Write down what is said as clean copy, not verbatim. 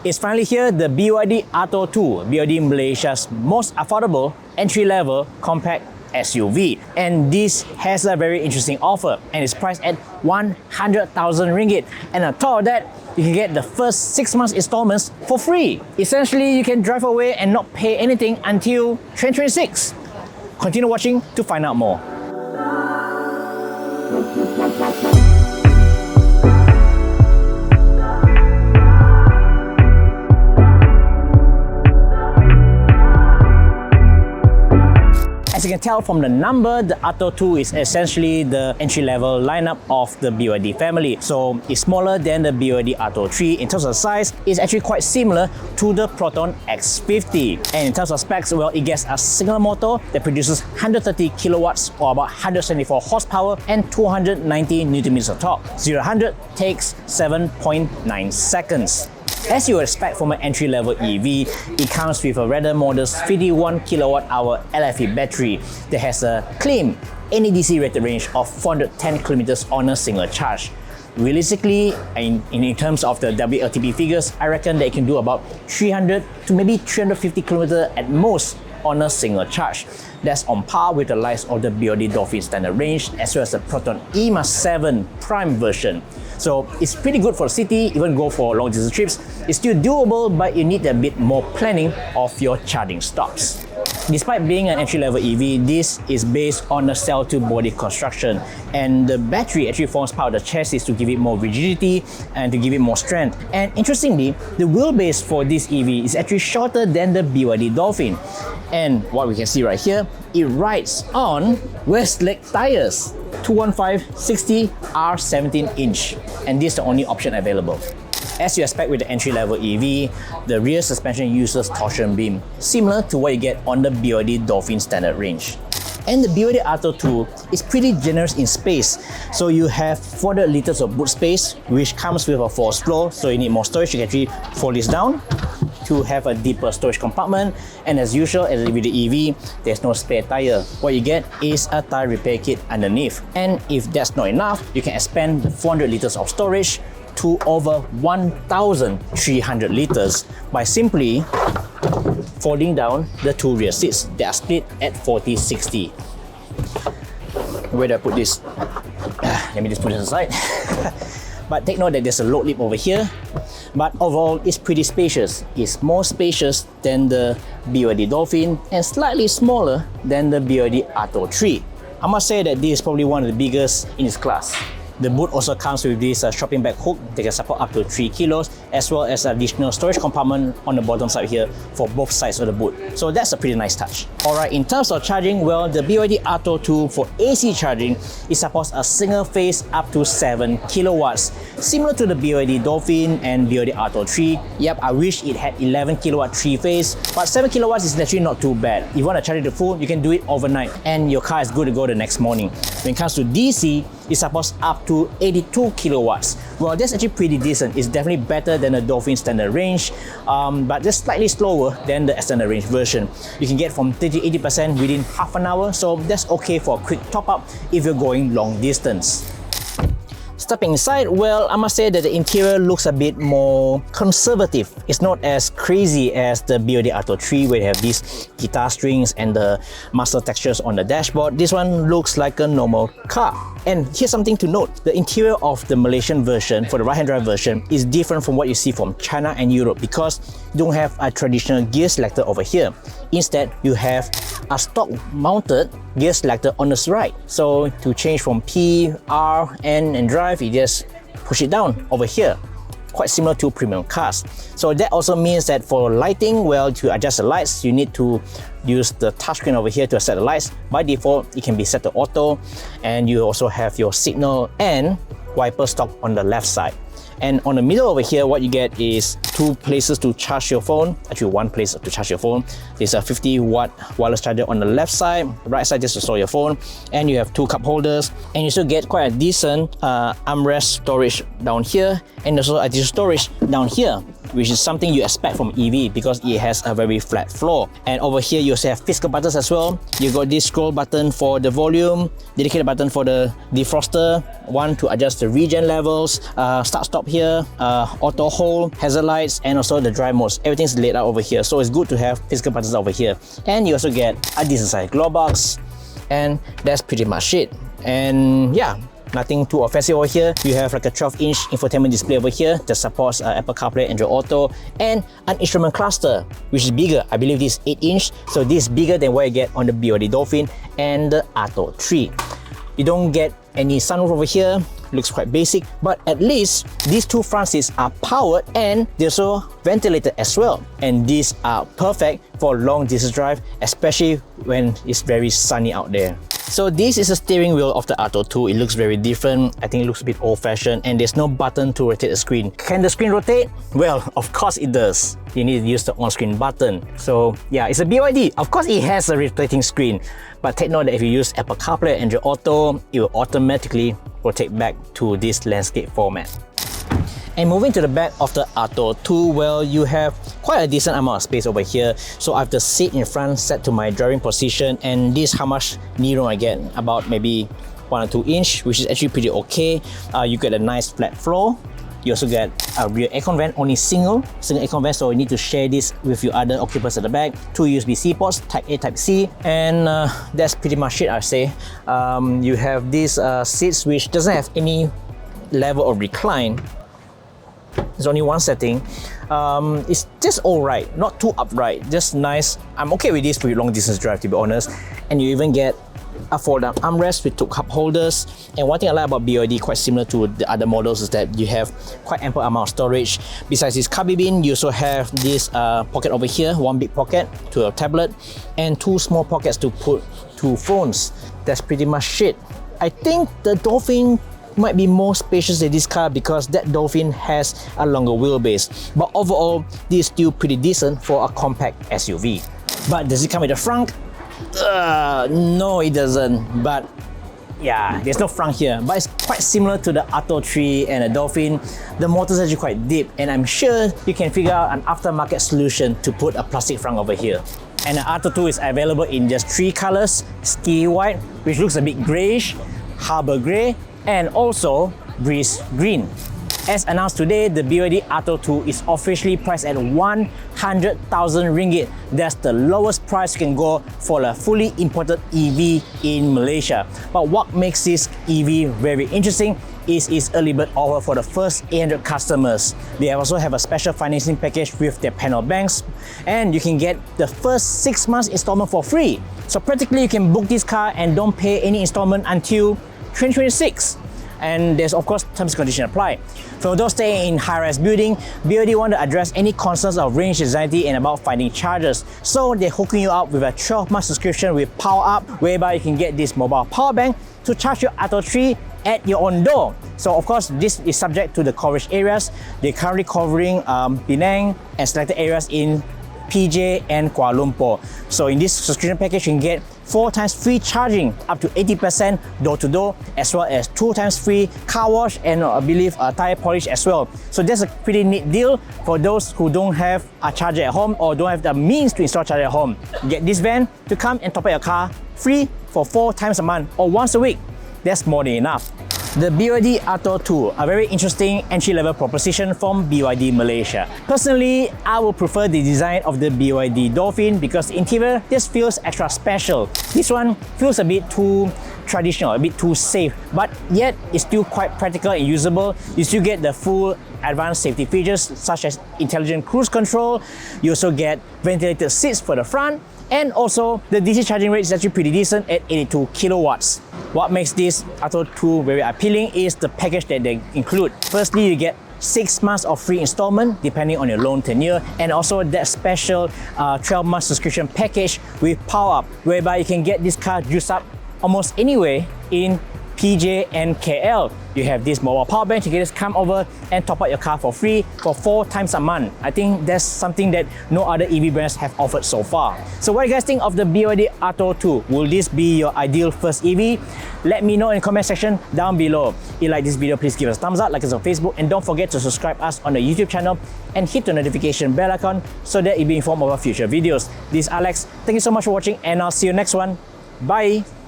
It's finally here, the BYD Atto 2, BYD Malaysia's most affordable entry-level compact SUV. And this has a very interesting offer and it's priced at 100,000 ringgit. And on top of that, you can get the first 6 months installments for free. Essentially, you can drive away and not pay anything until 2026. Continue watching to find out more. As you can tell from the number, the Atto 2 is essentially the entry-level lineup of the BYD family. So it's smaller than the BYD Atto 3. In terms of size, it's actually quite similar to the Proton X50. And in terms of specs, well, it gets a single motor that produces 130 kilowatts or about 174 horsepower and 290 Nm of torque. 0-100 takes 7.9 seconds. As you would expect from an entry-level EV, it comes with a rather modest 51 kWh LFP battery that has a claimed NEDC rated range of 410 km on a single charge. Realistically, in terms of the WLTP figures, I reckon that it can do about 300 to maybe 350 km at most on a single charge. That's on par with the likes of the BYD Dolphin standard range as well as the Proton E-7 Prime version. So it's pretty good for the city, even go for long distance trips. It's still doable, but you need a bit more planning of your charging stops. Despite being an entry-level EV, this is based on a cell-to-body construction, and the battery actually forms part of the chassis to give it more rigidity and to give it more strength. And interestingly, the wheelbase for this EV is actually shorter than the BYD Dolphin. And what we can see right here, it rides on Westlake tires, 215/60 R17 inch, and this is the only option available. As you expect with the entry-level EV, the rear suspension uses torsion beam, similar to what you get on the BYD Dolphin standard range. And the BYD Atto 2 is pretty generous in space. So you have 400 liters of boot space, which comes with a forced floor, so you need more storage. You can actually fold this down to have a deeper storage compartment. And as usual, as with the EV, there's no spare tire. What you get is a tire repair kit underneath. And if that's not enough, you can expand the 400 liters of storage to over 1,300 liters by simply folding down the two rear seats that are split at 40/60. Where do I put this? Let me just put this aside. But take note that there's a load lip over here. But overall, it's pretty spacious. It's more spacious than the BYD Dolphin and slightly smaller than the BYD Atto 3. I must say that this is probably one of the biggest in its class. The boot also comes with this shopping bag hook that can support up to 3 kilos, as well as additional storage compartment on the bottom side here for both sides of the boot. So that's a pretty nice touch. Alright, in terms of charging, well, the BYD Atto 2 for AC charging, it supports a single phase up to 7 kilowatts, similar to the BYD Dolphin and BYD Atto 3. Yep, I wish it had 11 kilowatt 3-phase, but 7 kilowatts is actually not too bad. If you want to charge it to full, you can do it overnight and your car is good to go the next morning. When it comes to DC, it supports up to 82 kilowatts. Well, that's actually pretty decent. It's definitely better than the Dolphin standard range, but just slightly slower than the extended range version. You can get from 30-80% within half an hour, so that's okay for a quick top-up if you're going long distance. Stepping inside, well, I must say that the interior looks a bit more conservative. It's not as crazy as the BYD Atto 3 where you have these guitar strings and the master textures on the dashboard. This one looks like a normal car. And here's something to note. The interior of the Malaysian version, for the right-hand drive version, is different from what you see from China and Europe because you don't have a traditional gear selector over here. Instead, you have a stock mounted gear selector on the right. So to change from P, R, N and drive, you just push it down over here. Quite similar to premium cars. So that also means that for lighting, well, to adjust the lights, you need to use the touchscreen over here to set the lights. By default, it can be set to auto, and you also have your signal and wiper stock on the left side. And on the middle over here, what you get is 2 places to charge your phone. Actually, 1 place to charge your phone. There's a 50-watt wireless charger on the left side, right side just to store your phone. And you have 2 cup holders. And you still get quite a decent armrest storage down here. And also additional storage down here. which is something you expect from EV because it has a very flat floor. And over here you also have physical buttons as well. You got this scroll button for the volume, dedicated button for the defroster, one to adjust the regen levels, start stop here, auto hold, hazard lights, and also the drive modes. Everything's laid out over here, so it's good to have physical buttons over here. And you also get a decent sized glove box, and that's pretty much it. And yeah, nothing too offensive over here. You have like a 12-inch infotainment display over here that supports Apple CarPlay, Android Auto, and an instrument cluster, which is bigger. I believe this is 8-inch, so this is bigger than what you get on the BYD Dolphin and the Atto 3. You don't get any sunroof over here. Looks quite basic, but at least these two front seats are powered and they're also ventilated as well. And these are perfect for long distance drive, especially when it's very sunny out there. So this is a steering wheel of the Atto 2. It looks very different. I think it looks a bit old-fashioned, and there's no button to rotate the screen. Can the screen rotate? Well, of course it does. You need to use the on-screen button. So yeah, it's a BYD. Of course it has a rotating screen, but take note that if you use Apple CarPlay and Android Auto, it will automatically rotate back to this landscape format. And moving to the back of the Atto 2, well, you have quite a decent amount of space over here. So I have the seat in front set to my driving position, and this is how much knee room I get, about maybe 1 or 2 inch, which is actually pretty okay. You get a nice flat floor. You also get a rear aircon vent, only single aircon vent, so you need to share this with your other occupants at the back. 2 USB-C ports, Type A, Type C, and that's pretty much it, I'd say. You have these seats which doesn't have any level of recline. There's only one setting. It's just alright, not too upright, just nice. I'm okay with this for your long distance drive, to be honest. And you even get a fold-up armrest with 2 cup holders. And one thing I like about BYD, quite similar to the other models, is that you have quite ample amount of storage. Besides this cubby bin, you also have this pocket over here, one big pocket to a tablet, and 2 small pockets to put 2 phones. That's pretty much it. I think the Dolphin might be more spacious than this car because that Dolphin has a longer wheelbase. But overall, this is still pretty decent for a compact SUV. But does it come with a frunk? No, it doesn't. But yeah, there's no frunk here. But it's quite similar to the Atto 3 and the Dolphin. The motor is actually quite deep, and I'm sure you can figure out an aftermarket solution to put a plastic frunk over here. And the Atto 2 is available in just 3 colors: ski white, which looks a bit greyish, harbor grey, and also breeze green. As announced today, the BYD Atto 2 is officially priced at 100,000 ringgit. That's the lowest price you can go for a fully imported EV in Malaysia. But what makes this EV very interesting is its early bird offer for the first 800 customers. They also have a special financing package with their panel banks, and you can get the first 6 months installment for free. So practically you can book this car and don't pay any installment until 2026. And there's of course terms and conditions apply. For those staying in high-rise building, BYD want to address any concerns of range anxiety and about finding chargers. So they're hooking you up with a 12-month subscription with Power Up, whereby you can get this mobile power bank to charge your Atto 3 at your own door. So of course, this is subject to the coverage areas. They're currently covering Penang and selected areas in PJ and Kuala Lumpur. So in this subscription package, you can get 4 times free charging, up to 80% door-to-door, as well as 2 times free car wash and I believe a tire polish as well. So that's a pretty neat deal for those who don't have a charger at home or don't have the means to install a charger at home. Get this van to come and top up your car free for 4 times a month or once a week. That's more than enough. The BYD Atto 2, a very interesting entry-level proposition from BYD Malaysia. Personally, I would prefer the design of the BYD Dolphin because the interior just feels extra special. This one feels a bit too traditional, a bit too safe, but yet it's still quite practical and usable. You still get the full advanced safety features such as intelligent cruise control. You also get ventilated seats for the front, and also the DC charging rate is actually pretty decent at 82 kilowatts. What makes this Atto 2 very appealing is the package that they include. Firstly, you get 6 months of free installment depending on your loan tenure, and also that special 12-month subscription package with Power Up, whereby you can get this car juiced up almost anywhere in PJ and KL. You have this mobile power bank. You can just come over and top up your car for free for 4 times a month. I think that's something that no other EV brands have offered so far. So what do you guys think of the BYD Atto 2? Will this be your ideal first EV? Let me know in the comment section down below. If you like this video, please give us a thumbs up, like us on Facebook, and don't forget to subscribe us on the YouTube channel and hit the notification bell icon so that you'll be informed of our future videos. This is Alex. Thank you so much for watching, and I'll see you next one. Bye!